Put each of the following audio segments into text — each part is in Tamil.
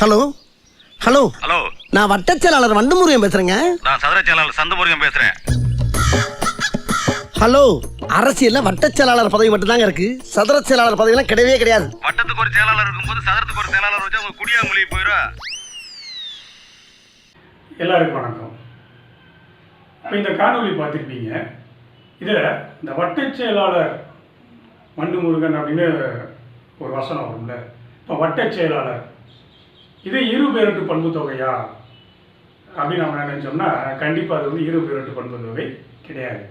ஹலோ ஹலோ ஹலோ, நான் வட்டச் செயலாளர் வண்டுமுருகன் பேசுறேங்க. நான் சதுர செயலாளர் சந்தமுருகன் பேசுறேன். ஹலோ, அரசியல்ல வட்டச் செயலாளர் பதவி மட்டும்தாங்க இருக்கு. சதுர செயலாளர் பதவிலாம் கிடையவே கிடையாது. வட்டத்துக்கு ஒரு செயலாளர் இருக்கும்போது சதுரத்துக்கு ஒரு செயலாளர் வச்சு அவங்க குடியா மொழி போயிடும். எல்லாருக்கும் வணக்கம். இப்போ இந்த காணொலி பார்த்துருப்பீங்க. இதில் இந்த வட்டச் செயலாளர் வண்டுமுருகன் அப்படின்னு ஒரு வசனம் வரும்ல. இப்போ வட்டச் செயலாளர் இது இரு பேரட்டு பண்பு தொகையா அப்படின்னு நம்ம நினைச்சோம்னா கண்டிப்பாக அது வந்து இரு பேரட்டு பண்பு தொகை கிடையாது.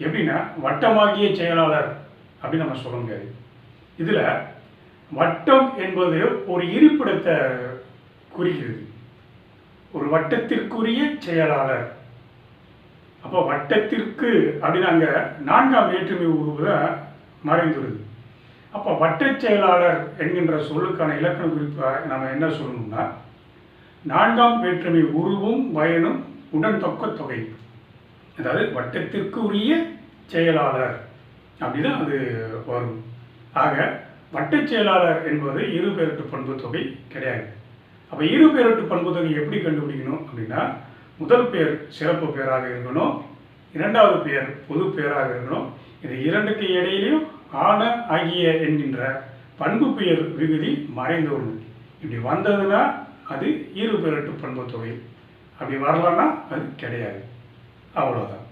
எப்படின்னா வட்டமாகிய செயலாளர் அப்படின்னு நம்ம சொல்ல முடியாது. இதில் வட்டம் என்பது ஒரு இருப்பிடத்தை குறிக்கிறது. ஒரு வட்டத்திற்குரிய செயலாளர். அப்போ வட்டத்திற்கு அப்படின்னு அங்கே நான்காம் வேற்றுமை உருவு மறைந்துள்ளது. அப்போ வட்டச் செயலாளர் என்கின்ற சொல்லுக்கான இலக்கண குறிப்பை நம்ம என்ன சொல்லணும்னா, நான்காம் வேற்றுமை உருவும் பயனும் உடன் தொக்க தொகை. அதாவது வட்டத்திற்கு உரிய செயலாளர் அப்படிதான் அது வரும். ஆக வட்டச் செயலாளர் என்பது இரு பேரட்டு பண்பு தொகை கிடையாது. அப்போ இரு பேரட்டு பண்பு தொகை எப்படி கண்டுபிடிக்கணும் அப்படின்னா, முதல் பேர் சிறப்பு பேராக இருக்கணும், இரண்டாவது பேர் பொது பேராக இருக்கணும். இது இரண்டுக்கு இடையிலையும் ஆன ஆகிய என்கின்ற பண்பு பெயர் விகுதி மறைந்து வரும். இப்படி வந்ததுன்னா அது இரு பேரட்டு பண்பு தொகை. அப்படி வரலன்னா அது கிடையாது. அவ்வளோதான்.